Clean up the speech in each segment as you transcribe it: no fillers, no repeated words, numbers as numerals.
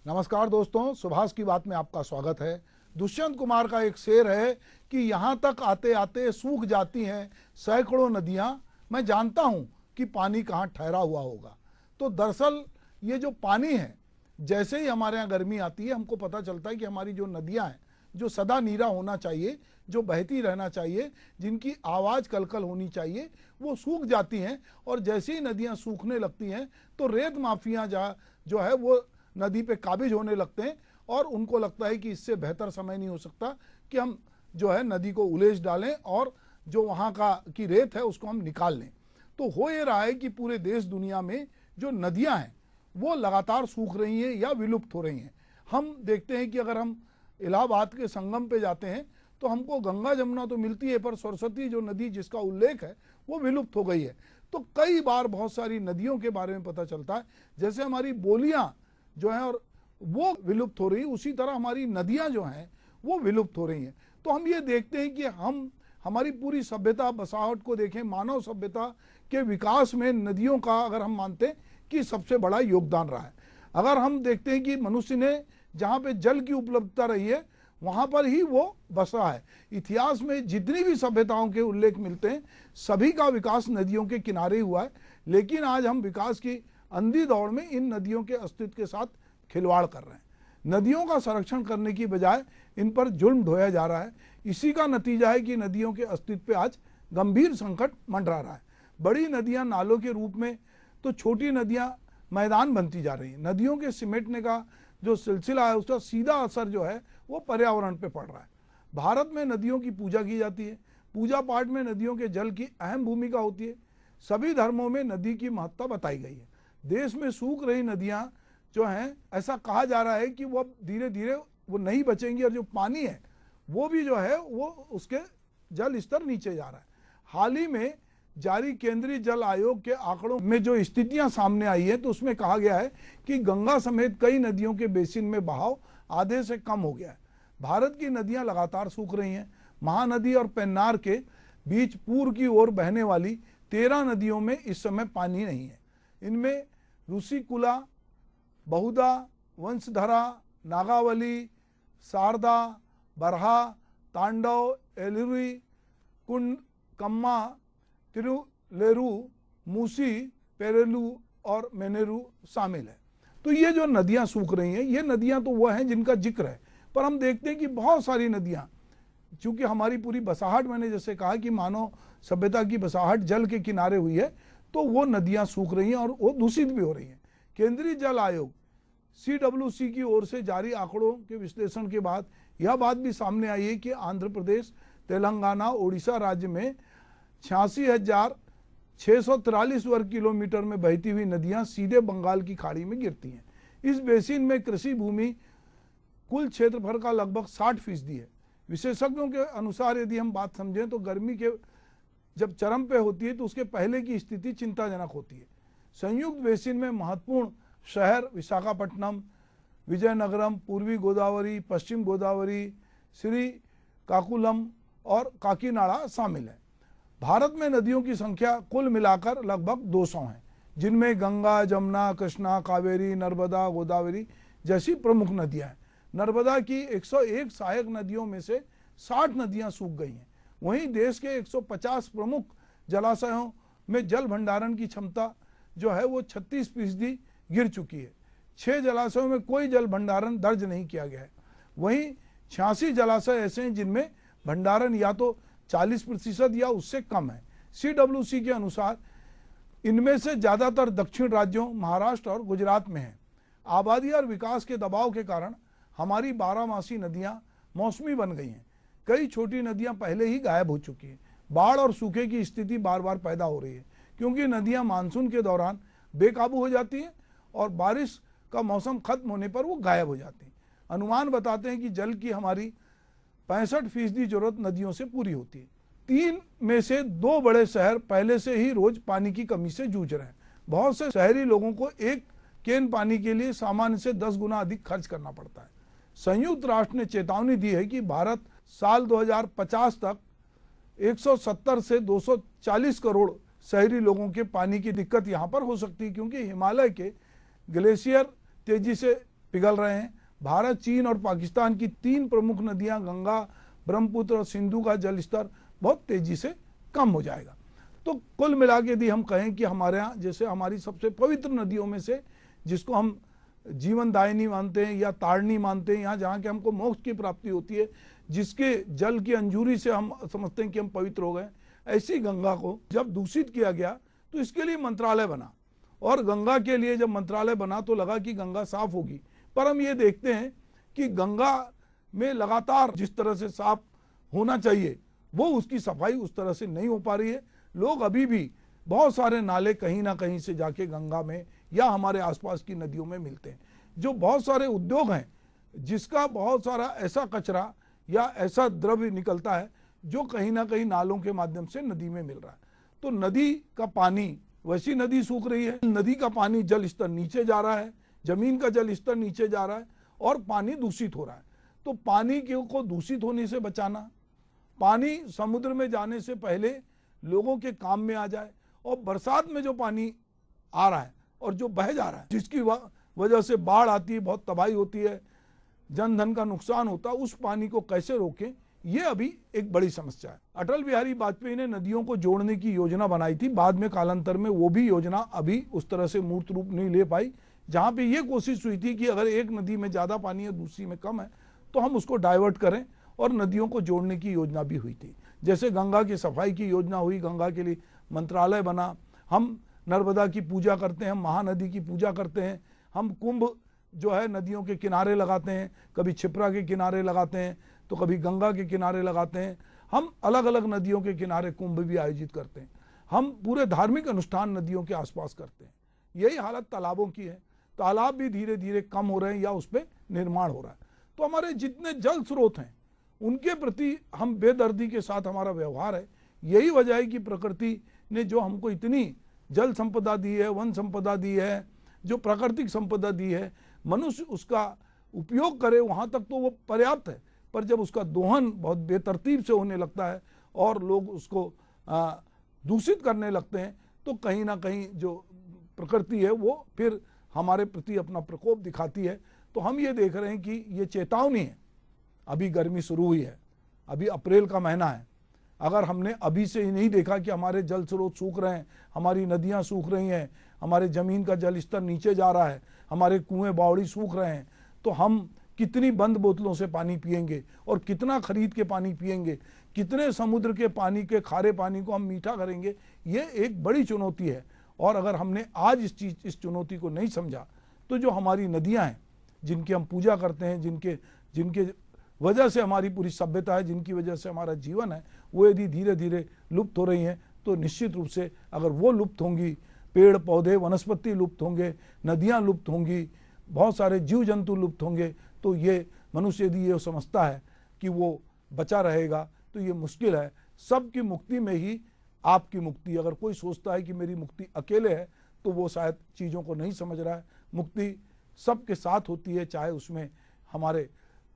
नमस्कार दोस्तों, सुभाष की बात में आपका स्वागत है। दुष्यंत कुमार का एक शेर है कि यहाँ तक आते आते सूख जाती हैं सैकड़ों नदियाँ, मैं जानता हूँ कि पानी कहाँ ठहरा हुआ होगा। तो दरअसल ये जो पानी है, जैसे ही हमारे यहाँ गर्मी आती है हमको पता चलता है कि हमारी जो नदियाँ हैं, जो सदा नीरा होना चाहिए, जो बहती रहना चाहिए, जिनकी आवाज़ कलकल होनी चाहिए, वो सूख जाती हैं। और जैसे ही नदियाँ सूखने लगती हैं तो रेत माफिया जो है वो नदी पे काबिज होने लगते हैं और उनको लगता है कि इससे बेहतर समय नहीं हो सकता कि हम जो है नदी को उलेच डालें और जो वहाँ की रेत है उसको हम निकाल लें। तो हो ये रहा है कि पूरे देश दुनिया में जो नदियाँ हैं वो लगातार सूख रही हैं या विलुप्त हो रही हैं। हम देखते हैं कि अगर हम इलाहाबाद के संगम पे जाते हैं तो हमको गंगा जमुना तो मिलती है, पर सरस्वती जो नदी जिसका उल्लेख है वो विलुप्त हो गई है। तो कई बार बहुत सारी नदियों के बारे में पता चलता है, जैसे हमारी बोलियाँ जो है और वो विलुप्त हो रही है, उसी तरह हमारी नदियां जो हैं वो विलुप्त हो रही हैं। तो हम ये देखते हैं कि हम हमारी पूरी सभ्यता बसाहट को देखें, मानव सभ्यता के विकास में नदियों का अगर हम मानते हैं कि सबसे बड़ा योगदान रहा है। अगर हम देखते हैं कि मनुष्य ने जहाँ पे जल की उपलब्धता रही है वहाँ पर ही वो बसा है। इतिहास में जितनी भी सभ्यताओं के उल्लेख मिलते हैं सभी का विकास नदियों के किनारे हुआ है, लेकिन आज हम विकास की अंधी दौड़ में इन नदियों के अस्तित्व के साथ खिलवाड़ कर रहे हैं। नदियों का संरक्षण करने की बजाय इन पर जुल्म ढोया जा रहा है। इसी का नतीजा है कि नदियों के अस्तित्व पे आज गंभीर संकट मंडरा रहा है। बड़ी नदियां नालों के रूप में तो छोटी नदियां मैदान बनती जा रही हैं। नदियों के सिमटने का जो सिलसिला है उसका सीधा असर जो है वो पर्यावरण पे पड़ रहा है। भारत में नदियों की पूजा की जाती है। पूजा पाठ में नदियों के जल की अहम भूमिका होती है। सभी धर्मों में नदी की महत्ता बताई गई है। देश में सूख रही नदियां जो हैं, ऐसा कहा जा रहा है कि वो धीरे धीरे वो नहीं बचेंगी और जो पानी है वो भी जो है वो उसके जल स्तर नीचे जा रहा है। हाल ही में जारी केंद्रीय जल आयोग के आंकड़ों में जो स्थितियां सामने आई है तो उसमें कहा गया है कि गंगा समेत कई नदियों के बेसिन में बहाव आधे से कम हो गया है। भारत की नदियां लगातार सूख रही हैं। महानदी और पेन्नार के बीच पूर्व की ओर बहने वाली 13 नदियों में इस समय पानी नहीं है। इनमें ऋषिकुला, बहुधा, वंशधरा, नागावली, शारदा, बरहा, तांडव, एलुरी, कुंड, कम्मा, तिरुलेरु, मूसी, पेरेलू और मेनेरू शामिल है। तो ये जो नदियां सूख रही हैं, ये नदियां तो वो हैं जिनका जिक्र है, पर हम देखते हैं कि बहुत सारी नदियां, चूंकि हमारी पूरी बसाहट, मैंने जैसे कहा कि मानव सभ्यता की बसाहट जल के किनारे हुई है, तो वो नदियां सूख रही हैं और वो दूषित भी हो रही हैं। केंद्रीय जल आयोग CWC की ओर से जारी आंकड़ों के विश्लेषण के बाद यह बात भी सामने आई है कि आंध्र प्रदेश, तेलंगाना, ओडिशा राज्य में 86,643 वर्ग किलोमीटर में बहती हुई नदियां सीधे बंगाल की खाड़ी में गिरती हैं। इस बेसिन में कृषि भूमि कुल क्षेत्रफल का लगभग 60% है। विशेषज्ञों के अनुसार यदि हम बात समझें तो गर्मी के जब चरम पे होती है तो उसके पहले की स्थिति चिंताजनक होती है। संयुक्त बेसिन में महत्वपूर्ण शहर विशाखापट्टनम, विजयनगरम, पूर्वी गोदावरी, पश्चिम गोदावरी, श्रीकाकुलम और काकीनाडा शामिल है। भारत में नदियों की संख्या कुल मिलाकर लगभग 200 है, जिनमें गंगा, जमुना, कृष्णा, कावेरी, नर्मदा, गोदावरी जैसी प्रमुख नदियां हैं। नर्मदा की 101 सहायक नदियों में से 60 नदियां सूख गई हैं। वहीं देश के 150 प्रमुख जलाशयों में जल भंडारण की क्षमता जो है वो 36% गिर चुकी है। 6 जलाशयों में कोई जल भंडारण दर्ज नहीं किया गया है। वहीं 86 जलाशय ऐसे हैं जिनमें भंडारण या तो 40% या उससे कम है। CWC के अनुसार इनमें से ज़्यादातर दक्षिण राज्यों महाराष्ट्र और गुजरात में है। आबादी और विकास के दबाव के कारण हमारी 12मासी नदियां मौसमी बन गई हैं। कई छोटी नदियां पहले ही गायब हो चुकी हैं। बाढ़ और सूखे की स्थिति बार बार पैदा हो रही है, क्योंकि नदियां मानसून के दौरान बेकाबू हो जाती हैं और बारिश का मौसम खत्म होने पर वो गायब हो जाती हैं। अनुमान बताते हैं कि जल की हमारी 65% जरूरत नदियों से पूरी होती है। 3 में से 2 बड़े शहर पहले से ही रोज पानी की कमी से जूझ रहे हैं। बहुत से शहरी लोगों को एक केन पानी के लिए सामान्य से 10 गुना अधिक खर्च करना पड़ता है। संयुक्त राष्ट्र ने चेतावनी दी है कि भारत साल 2050 तक 170 से 240 करोड़ शहरी लोगों के पानी की दिक्कत यहाँ पर हो सकती है, क्योंकि हिमालय के ग्लेशियर तेजी से पिघल रहे हैं। भारत, चीन और पाकिस्तान की 3 प्रमुख नदियां गंगा, ब्रह्मपुत्र और सिंधु का जल स्तर बहुत तेजी से कम हो जाएगा। तो कुल मिला के यदि हम कहें कि हमारे यहाँ जैसे हमारी सबसे पवित्र नदियों में से, जिसको हम जीवन दायिनी मानते हैं या तारणी मानते हैं, यहाँ जहाँ के हमको मोक्ष की प्राप्ति होती है, जिसके जल की अंजूरी से हम समझते हैं कि हम पवित्र हो गए, ऐसी गंगा को जब दूषित किया गया तो इसके लिए मंत्रालय बना, और गंगा के लिए जब मंत्रालय बना तो लगा कि गंगा साफ होगी। पर हम ये देखते हैं कि गंगा में लगातार जिस तरह से साफ होना चाहिए वो उसकी सफाई उस तरह से नहीं हो पा रही है। लोग अभी भी बहुत सारे नाले कहीं ना कहीं से जाके गंगा में या हमारे आसपास की नदियों में मिलते हैं। जो बहुत सारे उद्योग हैं जिसका बहुत सारा ऐसा कचरा या ऐसा द्रव्य निकलता है जो कहीं ना कहीं नालों के माध्यम से नदी में मिल रहा है। तो नदी का पानी, वैसी नदी सूख रही है, नदी का पानी जल स्तर नीचे जा रहा है, जमीन का जल स्तर नीचे जा रहा है और पानी दूषित हो रहा है। तो पानी को दूषित होने से बचाना, पानी समुद्र में जाने से पहले लोगों के काम में आ जाए, और बरसात में जो पानी आ रहा है और जो बह जा रहा है जिसकी वजह से बाढ़ आती है, बहुत तबाही होती है, जन धन का नुकसान होता है, उस पानी को कैसे रोकें, ये अभी एक बड़ी समस्या है। अटल बिहारी वाजपेयी ने नदियों को जोड़ने की योजना बनाई थी, बाद में कालांतर में वो भी योजना अभी उस तरह से मूर्त रूप नहीं ले पाई। जहाँ पे ये कोशिश हुई थी कि अगर एक नदी में ज़्यादा पानी है दूसरी में कम है तो हम उसको डाइवर्ट करें, और नदियों को जोड़ने की योजना भी हुई थी। जैसे गंगा की सफाई की योजना हुई, गंगा के लिए मंत्रालय बना, हम नर्मदा की पूजा करते हैं, हम महानदी की पूजा करते हैं, हम कुंभ जो है नदियों के किनारे लगाते हैं, कभी क्षिप्रा के किनारे लगाते हैं तो कभी गंगा के किनारे लगाते हैं, हम अलग अलग नदियों के किनारे कुंभ भी आयोजित करते हैं, हम पूरे धार्मिक अनुष्ठान नदियों के आसपास करते हैं। यही हालत तालाबों की है, तालाब भी धीरे धीरे कम हो रहे हैं या उस पर निर्माण हो रहा है। तो हमारे जितने जल स्रोत हैं उनके प्रति हम बेदर्दी के साथ हमारा व्यवहार है। यही वजह है कि प्रकृति ने जो हमको इतनी जल संपदा दी है, वन संपदा दी है, जो प्राकृतिक संपदा दी है, मनुष्य उसका उपयोग करे वहाँ तक तो वो पर्याप्त है, पर जब उसका दोहन बहुत बेतरतीब से होने लगता है और लोग उसको दूषित करने लगते हैं तो कहीं ना कहीं जो प्रकृति है वो फिर हमारे प्रति अपना प्रकोप दिखाती है। तो हम ये देख रहे हैं कि ये चेतावनी है। अभी गर्मी शुरू हुई है, अभी अप्रैल का महीना है, अगर हमने अभी से ही नहीं देखा कि हमारे जल स्रोत सूख रहे हैं, हमारी नदियां सूख रही हैं, हमारे ज़मीन का जल स्तर नीचे जा रहा है, हमारे कुएं बावड़ी सूख रहे हैं, तो हम कितनी बंद बोतलों से पानी पिएंगे और कितना खरीद के पानी पिएंगे, कितने समुद्र के पानी के खारे पानी को हम मीठा करेंगे, ये एक बड़ी चुनौती है। और अगर हमने आज इस चुनौती को नहीं समझा तो जो हमारी नदियाँ हैं जिनकी हम पूजा करते हैं, जिनके वजह से हमारी पूरी सभ्यता है, जिनकी वजह से हमारा जीवन है, वो यदि धीरे धीरे लुप्त हो रही हैं तो निश्चित रूप से अगर वो लुप्त होंगी, पेड़ पौधे वनस्पति लुप्त होंगे, नदियाँ लुप्त होंगी, बहुत सारे जीव जंतु लुप्त होंगे, तो ये मनुष्य यदि ये समझता है कि वो बचा रहेगा तो ये मुश्किल है। सबकी मुक्ति में ही आपकी मुक्ति, अगर कोई सोचता है कि मेरी मुक्ति अकेले है तो वो शायद चीज़ों को नहीं समझ रहा है। मुक्ति सबके साथ होती है, चाहे उसमें हमारे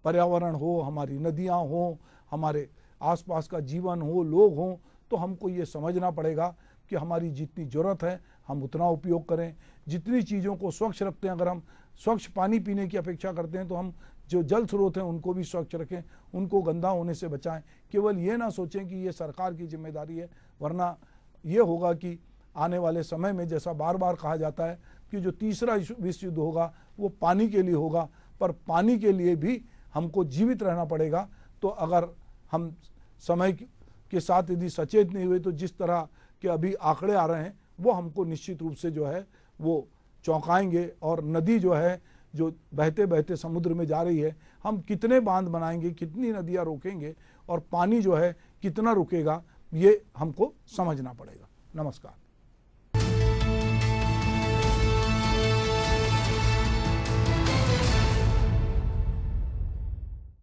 पर्यावरण हो, हमारी नदियाँ हों, हमारे आसपास का जीवन हो, लोग हों। तो हमको ये समझना पड़ेगा कि हमारी जितनी ज़रूरत है हम उतना उपयोग करें। जितनी चीज़ों को स्वच्छ रखते हैं, अगर हम स्वच्छ पानी पीने की अपेक्षा करते हैं तो हम जो जल स्रोत हैं उनको भी स्वच्छ रखें, उनको गंदा होने से बचाएं। केवल ये ना सोचें कि ये सरकार की जिम्मेदारी है, वरना ये होगा कि आने वाले समय में जैसा बार बार कहा जाता है कि जो तीसरा विश्व युद्ध होगा वो पानी के लिए होगा, पर पानी के लिए भी हमको जीवित रहना पड़ेगा। तो अगर हम समय के साथ यदि सचेत नहीं हुए तो जिस तरह के अभी आंकड़े आ रहे हैं वो हमको निश्चित रूप से जो है वो चौंकाएंगे। और नदी जो है जो बहते बहते समुद्र में जा रही है, हम कितने बांध बनाएंगे, कितनी नदियाँ रोकेंगे और पानी जो है कितना रुकेगा, ये हमको समझना पड़ेगा। नमस्कार।